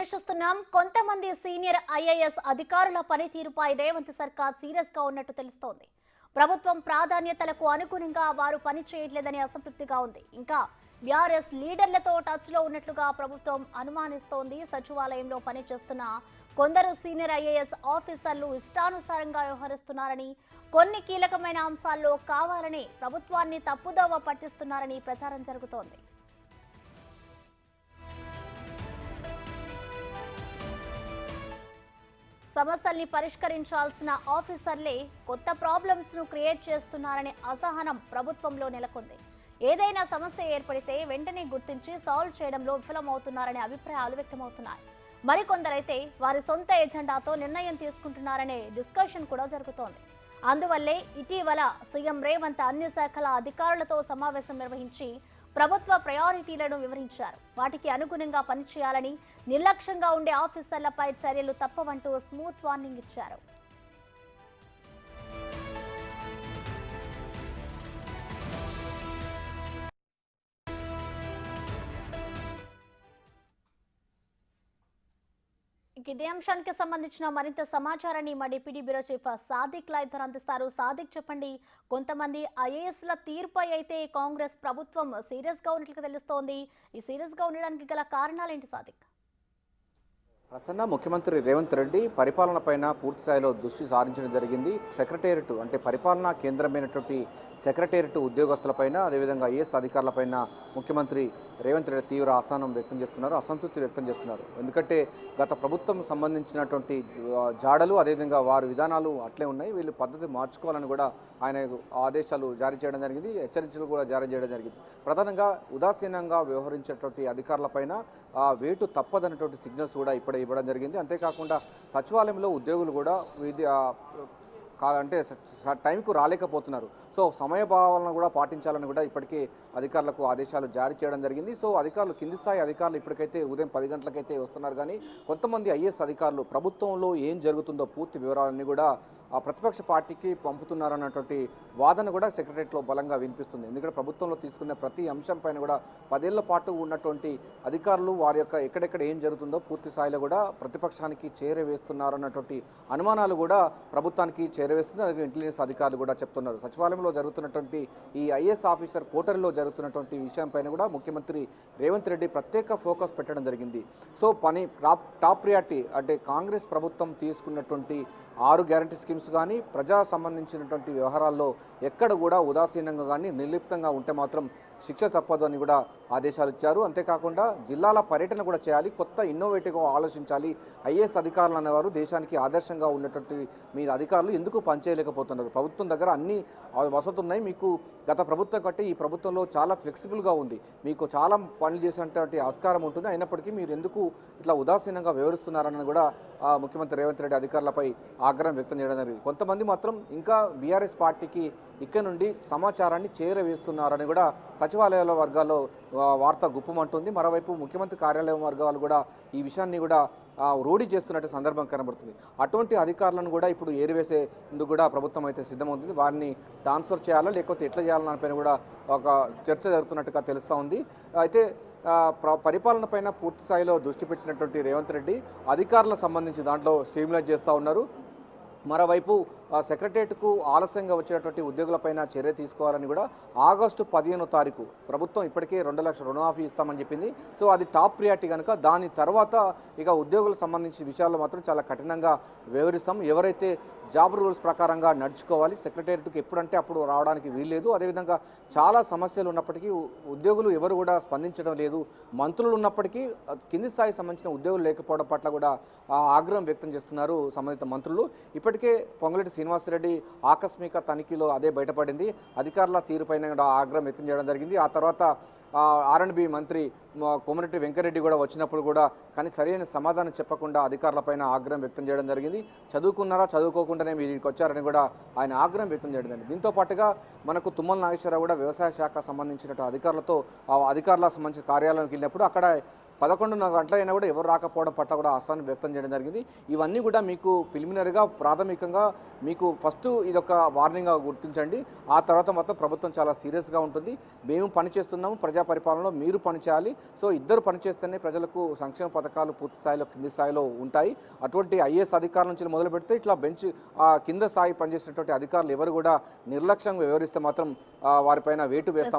అన్వేషిస్తున్నాం. కొంతమంది senior IAS అధికారుల పనితీరుపై రేవంత్ సర్కార్ సీరియస్ గా ఉన్నట్టు తెలుస్తోంది. ప్రభుత్వం ప్రాధాన్యతలకు అనుగుణంగా వారు పని చేయట్లేదని అసంతృప్తిగా ఉంది. ఇంకా బీఆర్ఎస్ లీడర్లతో టచ్ లో ఉన్నట్లుగా ప్రభుత్వం అనుమానిస్తోంది. సచివాలయంలో పనిచేస్తున్న కొందరు సీనియర్ ఐఏఎస్ ఆఫీసర్లు ఇష్టానుసారంగా వ్యవహరిస్తున్నారని, కొన్ని కీలకమైన అంశాల్లో కావాలని ప్రభుత్వాన్ని తప్పుదోవ పట్టిస్తున్నారని ప్రచారం జరుగుతోంది. సమస్యల్ని పరిష్కరించాల్సిన ఆఫీసర్లే కొత్త ప్రాబ్లమ్స్ ను క్రియేట్ చేస్తున్నారనే అసహనం ప్రభుత్వంలో నెలకొంది. ఏదైనా సమస్య ఏర్పడితే వెంటనే గుర్తించి సాల్వ్ చేయడంలో విఫలమవుతున్నారనే అభిప్రాయాలు వ్యక్తమవుతున్నాయి. మరికొందరైతే వారి సొంత ఎజెండాతో నిర్ణయం తీసుకుంటున్నారనే డిస్కషన్ కూడా జరుగుతోంది. అందువల్లే ఇటీవల సీఎం రేవంత్ అన్ని శాఖల అధికారులతో సమావేశం నిర్వహించి ప్రభుత్వ ప్రయారిటీలను వివరించారు. వాటికి అనుగుణంగా పనిచేయాలని, నిర్లక్ష్యంగా ఉండే ఆఫీసర్లపై చర్యలు తప్పవంటూ స్మూత్ వార్నింగ్ ఇచ్చారు. ఇదే అంశానికి సంబంధించిన మరింత సమాచారాన్ని మా deputy bureau chief Sadiq live ద్వారా అందిస్తారు. సాదిక్, చెప్పండి, కొంతమంది ఐఏఎస్ల తీర్పై అయితే కాంగ్రెస్ ప్రభుత్వం సీరియస్ గా ఉన్నట్లుగా తెలుస్తోంది. ఈ సీరియస్ గా ఉండడానికి గల కారణాలు ఏంటి సాదిక్? ప్రసన్న, ముఖ్యమంత్రి రేవంత్ రెడ్డి పరిపాలన పైన పూర్తి స్థాయిలో దృష్టి సారించడం జరిగింది. సెక్రటేరియట్ అంటే పరిపాలనా కేంద్రమైనటువంటి సెక్రటేరియట్ ఉద్యోగస్తులపైన, అదేవిధంగా ఐఏఎస్ అధికారులపైన ముఖ్యమంత్రి రేవంత్ రెడ్డి తీవ్ర అసహనం వ్యక్తం చేస్తున్నారు, అసంతృప్తి వ్యక్తం చేస్తున్నారు. ఎందుకంటే గత ప్రభుత్వం సంబంధించినటువంటి జాడలు, అదేవిధంగా వారి విధానాలు అట్లే ఉన్నాయి. వీళ్ళు పద్ధతి మార్చుకోవాలని కూడా ఆయన ఆదేశాలు జారీ చేయడం జరిగింది, హెచ్చరికలు కూడా జారీ చేయడం జరిగింది. ప్రధానంగా ఉదాసీనంగా వ్యవహరించేటువంటి అధికారులపైన వేటు తప్పదన్నటువంటి సిగ్నల్స్ కూడా ఇప్పుడే ఇవ్వడం జరిగింది. అంతేకాకుండా సచివాలయంలో ఉద్యోగులు కూడా అంటే టైంకు రాలేకపోతున్నారు. సో సమయభావాలను కూడా పాటించాలని కూడా ఇప్పటికే అధికారులకు ఆదేశాలు జారీ చేయడం జరిగింది. సో అధికారులు, కింది స్థాయి అధికారులు ఇప్పటికైతే ఉదయం 10 గంటలకైతే వస్తున్నారు. కానీ కొంతమంది ఐఏఎస్ అధికారులు ప్రభుత్వంలో ఏం జరుగుతుందో పూర్తి వివరాలన్నీ కూడా ఆ ప్రతిపక్ష పార్టీకి పంపుతున్నారన్నటువంటి వాదన కూడా సెక్రటరియట్లో బలంగా వినిపిస్తుంది. ఎందుకంటే ప్రభుత్వంలో తీసుకున్న ప్రతి అంశం పైన కూడా 10 ఏళ్ల పాటు ఉన్నటువంటి అధికారులు వారి యొక్క ఎక్కడెక్కడ ఏం జరుగుతుందో పూర్తి స్థాయిలో కూడా ప్రతిపక్షానికి చేరవేస్తున్నారన్నటువంటి అనుమానాలు కూడా ప్రభుత్వానికి చేరవేస్తుంది. అలాగే ఇంటెలిజెన్స్ అధికారులు కూడా చెప్తున్నారు. సచివాలయంలో జరుగుతున్నటువంటి ఈ ఐఏఎస్ ఆఫీసర్ కోటరీలో జరుగుతున్నటువంటి విషయం పైన కూడా ముఖ్యమంత్రి రేవంత్ రెడ్డి ప్రత్యేక ఫోకస్ పెట్టడం జరిగింది. సో టాప్ ప్రియారిటీ అంటే కాంగ్రెస్ ప్రభుత్వం తీసుకున్నటువంటి 6 గ్యారంటీ స్కీమ్స్ కానీ ప్రజా సంబంధించినటువంటి వ్యవహారాల్లో ఎక్కడ కూడా ఉదాసీనంగా కానీ నిర్లిప్తంగా ఉంటే మాత్రం శిక్ష తప్పదు అని కూడా ఆదేశాలు ఇచ్చారు. అంతేకాకుండా జిల్లాల పర్యటన కూడా చేయాలి, కొత్త ఇన్నోవేటివ్గా ఆలోచించాలి. ఐఏఎస్ అధికారులు అనేవారు దేశానికి ఆదర్శంగా ఉన్నటువంటి మీరు అధికారులు ఎందుకు పనిచేయలేకపోతున్నారు? ప్రభుత్వం దగ్గర అన్ని వసతులు ఉన్నాయి, మీకు గత ప్రభుత్వం కంటే ఈ ప్రభుత్వంలో చాలా ఫ్లెక్సిబుల్గా ఉంది, మీకు చాలా పనులు చేసేటువంటి ఆస్కారం ఉంటుంది. అయినప్పటికీ మీరు ఎందుకు ఇట్లా ఉదాసీనంగా వ్యవహరిస్తున్నారని కూడా ముఖ్యమంత్రి రేవంత్ రెడ్డి అధికారులపై ఆగ్రహం వ్యక్తం చేయడం జరిగింది. కొంతమంది మాత్రం ఇంకా బీఆర్ఎస్ పార్టీకి ఇక్కడ నుండి సమాచారాన్ని చేరవేస్తున్నారని కూడా సచివాలయాల వర్గాల్లో వార్త గుప్పమంటుంది. మరోవైపు ముఖ్యమంత్రి కార్యాలయం వర్గాలు కూడా ఈ విషయాన్ని కూడా రూఢి చేస్తున్నట్టు సందర్భం కనబడుతుంది. అటువంటి అధికారులను కూడా ఇప్పుడు ఏరివేసేందుకు కూడా ప్రభుత్వం అయితే సిద్ధమవుతుంది. వారిని ట్రాన్స్ఫర్ చేయాలా లేకపోతే ఎట్లా చేయాలన్న పైన కూడా ఒక చర్చ జరుగుతున్నట్టుగా తెలుస్తూ ఉంది. అయితే పరిపాలన పైన పూర్తి స్థాయిలో దృష్టి పెట్టినటువంటి రేవంత్ రెడ్డి అధికారులకు సంబంధించి దాంట్లో స్ట్రీమ్లైన్ చేస్తూ ఉన్నారు. మరోవైపు సెక్రటరియట్కు ఆలస్యంగా వచ్చేటువంటి ఉద్యోగులపైన చర్య తీసుకోవాలని కూడా ఆగస్టు 15వ తారీఖు ప్రభుత్వం ఇప్పటికే 2 లక్షల రుణమాఫీ ఇస్తామని చెప్పింది. సో అది టాప్ ప్రియారిటీ కనుక దాని తర్వాత ఇక ఉద్యోగులకు సంబంధించిన విషయాల్లో మాత్రం చాలా కఠినంగా వివరిస్తాం. ఎవరైతే జాబ్ రూల్స్ ప్రకారంగా నడుచుకోవాలి, సెక్రటరియట్కి ఎప్పుడంటే అప్పుడు రావడానికి వీల్లేదు. అదేవిధంగా చాలా సమస్యలు ఉన్నప్పటికీ ఉద్యోగులు ఎవరు కూడా స్పందించడం లేదు. మంత్రులు ఉన్నప్పటికీ కింది స్థాయికి సంబంధించిన ఉద్యోగులు లేకపోవడం పట్ల కూడా ఆగ్రహం వ్యక్తం చేస్తున్నారు సంబంధిత మంత్రులు. ఇప్పటికే పొంగులేటి శ్రీనివాసరెడ్డి ఆకస్మిక తనిఖీలో అదే బయటపడింది. అధికారుల తీరుపైన ఆగ్రహం వ్యక్తం చేయడం జరిగింది. ఆ తర్వాత R&B మంత్రి కోమటిరెడ్డి వెంకరెడ్డి కూడా వచ్చినప్పుడు కూడా కానీ సరైన సమాధానం చెప్పకుండా అధికారులపైన ఆగ్రహం వ్యక్తం చేయడం జరిగింది. చదువుకున్నారా, చదువుకోకుండానే మీరు ఇక్కడికి వచ్చారని కూడా ఆయన ఆగ్రహం వ్యక్తం చేయడం జరిగింది. దీంతో పాటుగా మనకు తుమ్మల నాగేశ్వరరావు కూడా వ్యవసాయ శాఖ సంబంధించిన అధికారులతో అధికారులకు సంబంధించిన కార్యాలయానికి వెళ్ళినప్పుడు అక్కడ 11 గంటలైనా కూడా ఎవరు రాకపోవడం పట్ల కూడా అసహనం వ్యక్తం చేయడం జరిగింది. ఇవన్నీ కూడా మీకు ప్రిలిమినరీగా ప్రాథమికంగా మీకు ఫస్ట్ ఇదొక వార్నింగ్గా గుర్తించండి. ఆ తర్వాత మొత్తం ప్రభుత్వం చాలా సీరియస్గా ఉంటుంది. మేము పని చేస్తున్నాము, ప్రజా పరిపాలనలో మీరు పని చేయాలి. సో ఇద్దరు పని చేస్తేనే ప్రజలకు సంక్షేమ పథకాలు పూర్తి స్థాయిలో కింది స్థాయిలో ఉంటాయి. అటువంటి ఐఏఎస్ అధికారుల నుంచి మొదలు పెడితే ఇట్లా బెంచ్ కింద స్థాయి పనిచేసినటువంటి అధికారులు ఎవరు కూడా నిర్లక్ష్యంగా వ్యవహరిస్తే మాత్రం వారిపైన వేటు వేస్తాం.